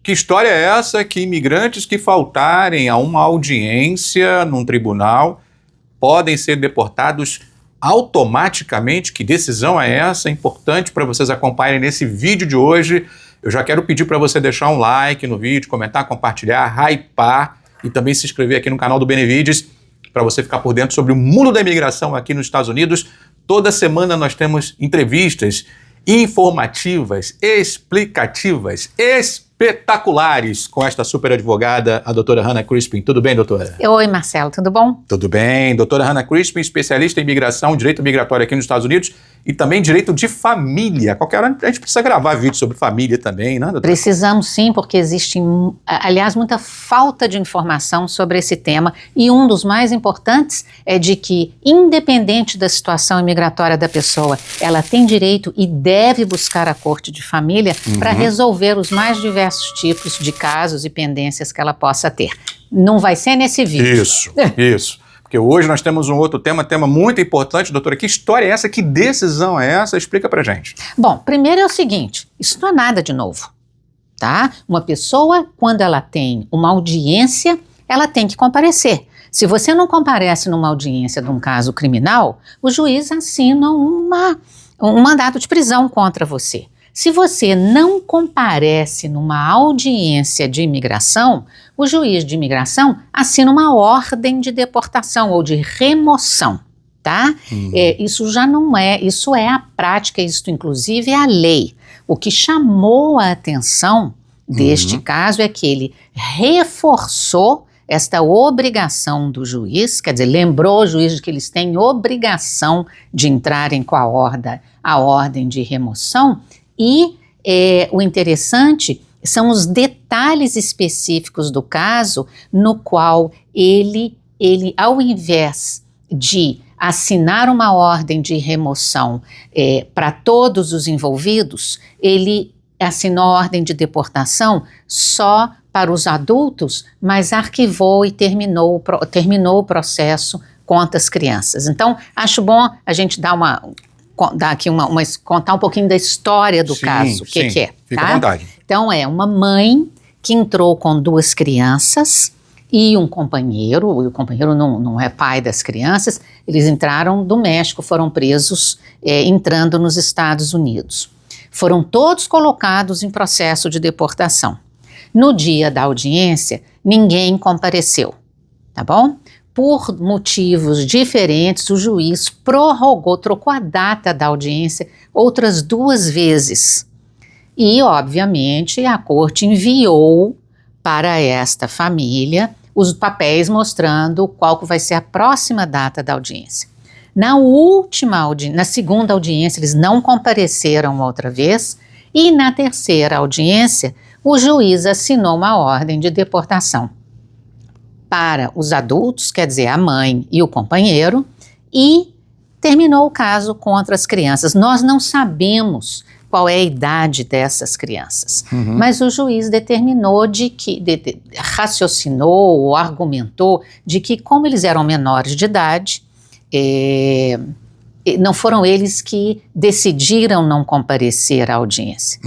Que história é essa que imigrantes que faltarem a uma audiência num tribunal podem ser deportados automaticamente? Que decisão é essa? É importante para vocês acompanharem nesse vídeo de hoje. Eu já quero pedir para você deixar um like no vídeo, comentar, compartilhar, hypar e também se inscrever aqui no canal do Benevides para você ficar por dentro sobre o mundo da imigração aqui nos Estados Unidos. Toda semana nós temos entrevistas informativas, explicativas, espetaculares com esta super advogada, a doutora Hannah Crispin. Tudo bem, doutora? Oi, Marcelo, tudo bom? Tudo bem. Doutora Hannah Crispin, especialista em imigração, direito migratório aqui nos Estados Unidos e também direito de família. Qualquer hora a gente precisa gravar vídeo sobre família também, né, doutora? Precisamos sim, porque existe, aliás, muita falta de informação sobre esse tema, e um dos mais importantes é de que, independente da situação imigratória da pessoa, ela tem direito e deve buscar a corte de família para resolver os mais diversos tipos de casos e pendências que ela possa ter. Não vai ser nesse vídeo. Isso. Porque hoje nós temos um outro tema muito importante. Doutora, que história é essa? Que decisão é essa? Explica pra gente. Bom, primeiro é o seguinte, isso não é nada de novo, tá? Uma pessoa, quando ela tem uma audiência, ela tem que comparecer. Se você não comparece numa audiência de um caso criminal, o juiz assina um mandado de prisão contra você. Se você não comparece numa audiência de imigração, o juiz de imigração assina uma ordem de deportação ou de remoção, tá? Isso já não é, isso é a prática, isso inclusive é a lei. O que chamou a atenção deste caso é que ele reforçou esta obrigação do juiz, quer dizer, lembrou o juiz de que eles têm obrigação de entrarem com a ordem de remoção. E o interessante são os detalhes específicos do caso, no qual ele ao invés de assinar uma ordem de remoção para todos os envolvidos, ele assinou a ordem de deportação só para os adultos, mas arquivou e terminou o processo contra as crianças. Então, acho bom a gente contar um pouquinho da história do caso, o que é. Fica à vontade. Então, é uma mãe que entrou com 2 crianças e um companheiro, o companheiro não é pai das crianças, eles entraram do México, foram presos entrando nos Estados Unidos. Foram todos colocados em processo de deportação. No dia da audiência, ninguém compareceu, tá bom? Por motivos diferentes, o juiz trocou a data da audiência outras 2 vezes. E, obviamente, a corte enviou para esta família os papéis mostrando qual vai ser a próxima data da audiência. Na segunda audiência, eles não compareceram outra vez, e na terceira audiência, o juiz assinou uma ordem de deportação para os adultos, quer dizer, a mãe e o companheiro, e terminou o caso contra as crianças. Nós não sabemos qual é a idade dessas crianças, mas o juiz determinou raciocinou ou argumentou de que, como eles eram menores de idade, não foram eles que decidiram não comparecer à audiência.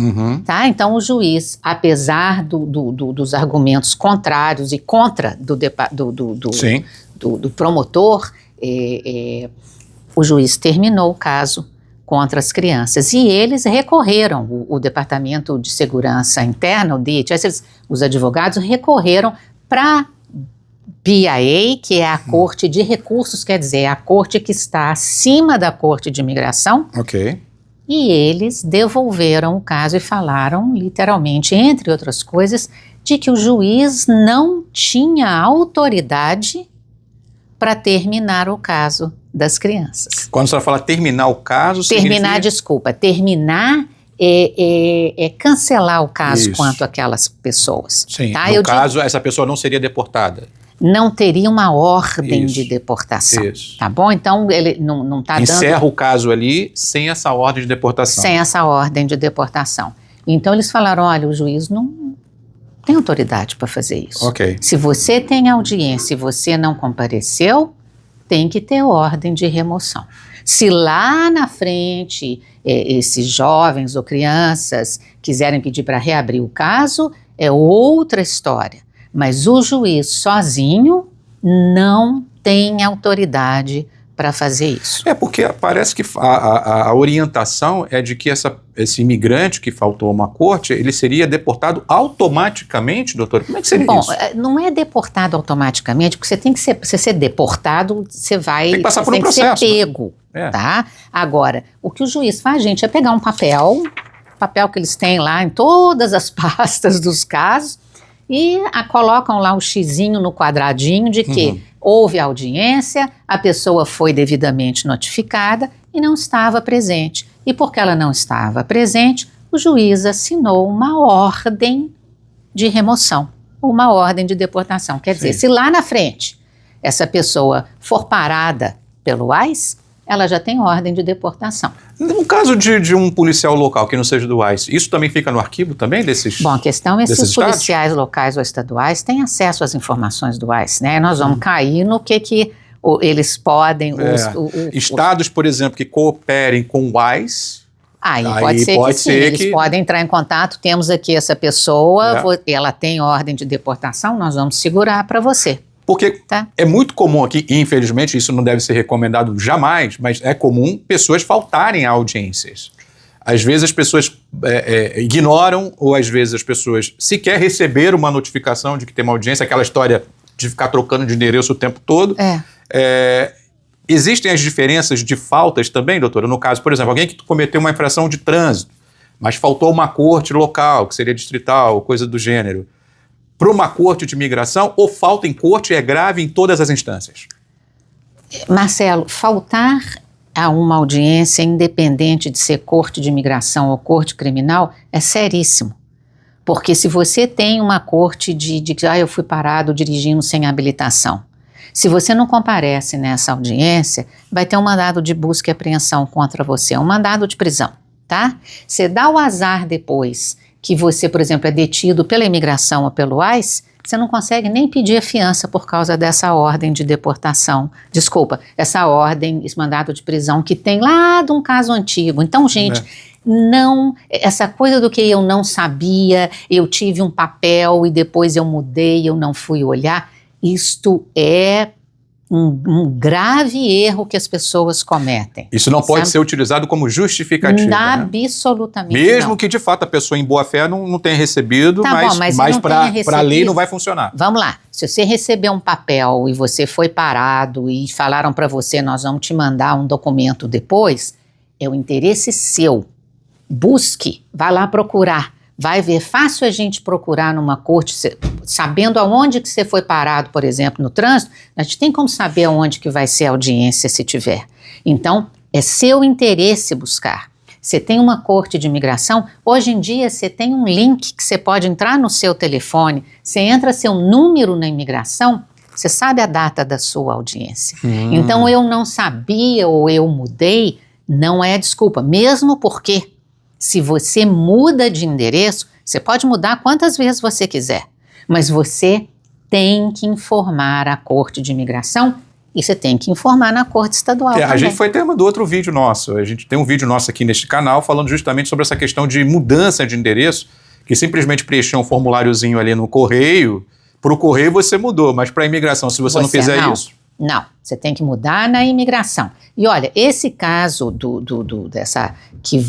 Tá? Então o juiz, apesar dos argumentos contrários e contra do promotor, o juiz terminou o caso contra as crianças. E eles recorreram, o Departamento de Segurança Interna, o DHS, os advogados recorreram para BIA, que é a Corte de Recursos, quer dizer, é a corte que está acima da Corte de Imigração. Ok. E eles devolveram o caso e falaram, literalmente, entre outras coisas, de que o juiz não tinha autoridade para terminar o caso das crianças. Quando a senhora fala terminar o caso, terminar é cancelar o caso quanto àquelas pessoas. Sim, tá? no caso, essa pessoa não seria deportada. Não teria uma ordem de deportação. Tá bom? Então, ele não está dando... Encerra o caso ali sem essa ordem de deportação. Sem essa ordem de deportação. Então, eles falaram, olha, o juiz não tem autoridade para fazer isso. Ok. Se você tem audiência e você não compareceu, tem que ter ordem de remoção. Se lá na frente esses jovens ou crianças quiserem pedir para reabrir o caso, é outra história. Mas o juiz sozinho não tem autoridade para fazer isso. Porque parece que a orientação é de que esse imigrante que faltou a uma corte, ele seria deportado automaticamente, doutor? Como é que seria isso? Bom, não é deportado automaticamente, porque você ser deportado, você vai... Tem que passar por um processo. Tem que ser pego, tá? Agora, o que o juiz faz, gente, é pegar um papel que eles têm lá em todas as pastas dos casos, e colocam lá o xizinho no quadradinho de que houve audiência, a pessoa foi devidamente notificada e não estava presente. E porque ela não estava presente, o juiz assinou uma ordem de remoção, uma ordem de deportação. Quer dizer, se lá na frente essa pessoa for parada pelo ICE, ela já tem ordem de deportação. No caso de um policial local que não seja do ICE, isso também fica no arquivo também desses? Bom, a questão é se os policiais locais ou estaduais têm acesso às informações do ICE, né? Nós vamos cair no que eles podem... Estados, por exemplo, que cooperem com o ICE... Aí pode ser que sim, eles podem entrar em contato, temos aqui essa pessoa, ela tem ordem de deportação, nós vamos segurar para você. Porque é muito comum aqui, e infelizmente isso não deve ser recomendado jamais, mas é comum pessoas faltarem a audiências. Às vezes as pessoas ignoram, ou às vezes as pessoas sequer receberam uma notificação de que tem uma audiência, aquela história de ficar trocando de endereço o tempo todo. Existem as diferenças de faltas também, doutora? No caso, por exemplo, alguém que cometeu uma infração de trânsito, mas faltou uma corte local, que seria distrital, coisa do gênero, para uma corte de imigração, ou falta em corte é grave em todas as instâncias? Marcelo, faltar a uma audiência, independente de ser corte de imigração ou corte criminal, é seríssimo. Porque se você tem uma corte de eu fui parado dirigindo sem habilitação, se você não comparece nessa audiência, vai ter um mandado de busca e apreensão contra você, um mandado de prisão, tá? Você dá o azar depois que você, por exemplo, é detido pela imigração ou pelo ICE, você não consegue nem pedir a fiança por causa dessa ordem de deportação. Desculpa, essa ordem, esse mandado de prisão que tem lá de um caso antigo. Então, gente, não, essa coisa do que eu não sabia, eu tive um papel e depois eu mudei, eu não fui olhar, isto é um grave erro que as pessoas cometem. Isso não pode ser utilizado como justificativa, né? Absolutamente Mesmo não. que, de fato, a pessoa em boa fé não tenha recebido, mas para a lei não vai funcionar. Vamos lá. Se você recebeu um papel e você foi parado e falaram para você, nós vamos te mandar um documento depois, é o interesse seu. Busque, vai lá procurar. Vai ver, fácil a gente procurar numa corte, sabendo aonde que você foi parado, por exemplo, no trânsito, a gente tem como saber aonde que vai ser a audiência se tiver. Então, é seu interesse buscar. Você tem uma corte de imigração, hoje em dia você tem um link que você pode entrar no seu telefone, você entra seu número na imigração, você sabe a data da sua audiência. Então, eu não sabia ou eu mudei, não é desculpa, mesmo porque se você muda de endereço, você pode mudar quantas vezes você quiser, mas você tem que informar a Corte de Imigração e você tem que informar na Corte Estadual também. A gente foi tema do outro vídeo nosso, a gente tem um vídeo nosso aqui neste canal falando justamente sobre essa questão de mudança de endereço, que simplesmente preencheu um formuláriozinho ali no correio, para o correio você mudou, mas para a imigração, se você não fizer isso... Não, você tem que mudar na imigração. E olha, esse caso dessa que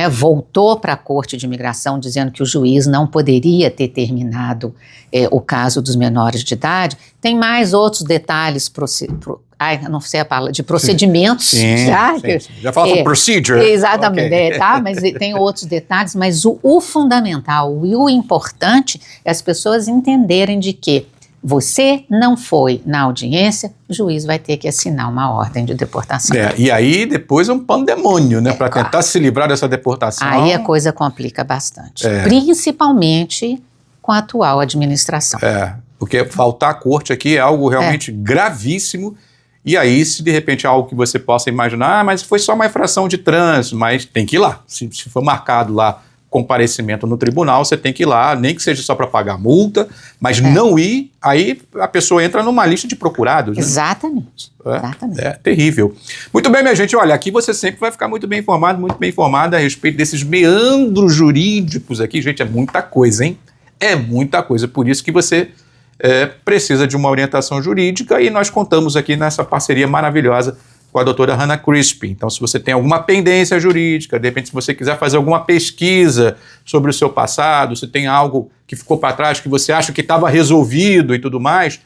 voltou para a Corte de Imigração dizendo que o juiz não poderia ter terminado o caso dos menores de idade, tem mais outros detalhes, não sei a palavra, de procedimentos. Sim. Já fala sobre procedure. Exatamente, okay. Mas tem outros detalhes, mas o fundamental e o importante é as pessoas entenderem de que você não foi na audiência, o juiz vai ter que assinar uma ordem de deportação. E aí depois é um pandemônio, né? Para tentar se livrar dessa deportação. Aí a coisa complica bastante. Principalmente com a atual administração. Porque faltar a corte aqui é algo realmente gravíssimo. E aí, se de repente é algo que você possa imaginar, mas foi só uma infração de trânsito, mas tem que ir lá. Se for marcado lá comparecimento no tribunal, você tem que ir lá, nem que seja só para pagar multa, mas não ir, aí a pessoa entra numa lista de procurados. Né? Exatamente. Exatamente. É terrível. Muito bem, minha gente, olha, aqui você sempre vai ficar muito bem informado a respeito desses meandros jurídicos aqui. Gente, é muita coisa, hein? É muita coisa, por isso que você precisa de uma orientação jurídica e nós contamos aqui nessa parceria maravilhosa com a doutora Hannah Crispin. Então, se você tem alguma pendência jurídica, de repente, se você quiser fazer alguma pesquisa sobre o seu passado, se tem algo que ficou para trás que você acha que estava resolvido e tudo mais,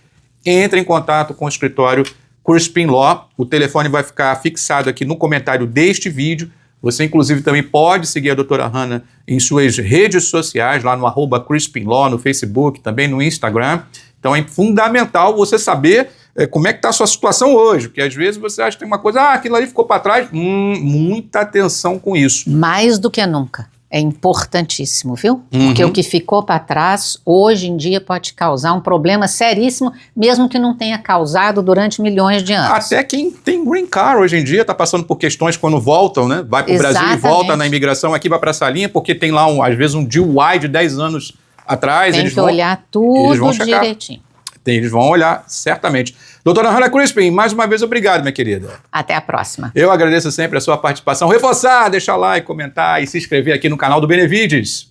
entre em contato com o escritório Crispin Law. O telefone vai ficar fixado aqui no comentário deste vídeo. Você, inclusive, também pode seguir a doutora Hannah em suas redes sociais, lá no @CrispinLaw, no Facebook, também no Instagram. Então é fundamental você saber como é que está a sua situação hoje, porque às vezes você acha que tem uma coisa, aquilo ali ficou para trás. Muita atenção com isso. Mais do que nunca. É importantíssimo, viu? Porque o que ficou para trás, hoje em dia, pode causar um problema seríssimo, mesmo que não tenha causado durante milhões de anos. Até quem tem green card hoje em dia está passando por questões quando voltam, né? Vai para o Brasil e volta na imigração aqui, vai para a salinha, porque tem lá, às vezes, um DUI de 10 anos atrás. Tem que olhar tudo direitinho. Eles vão olhar, certamente. Doutora Hannah Crispin, mais uma vez, obrigado, minha querida. Até a próxima. Eu agradeço sempre a sua participação. Reforçar, deixar like, comentar e se inscrever aqui no canal do Benevides.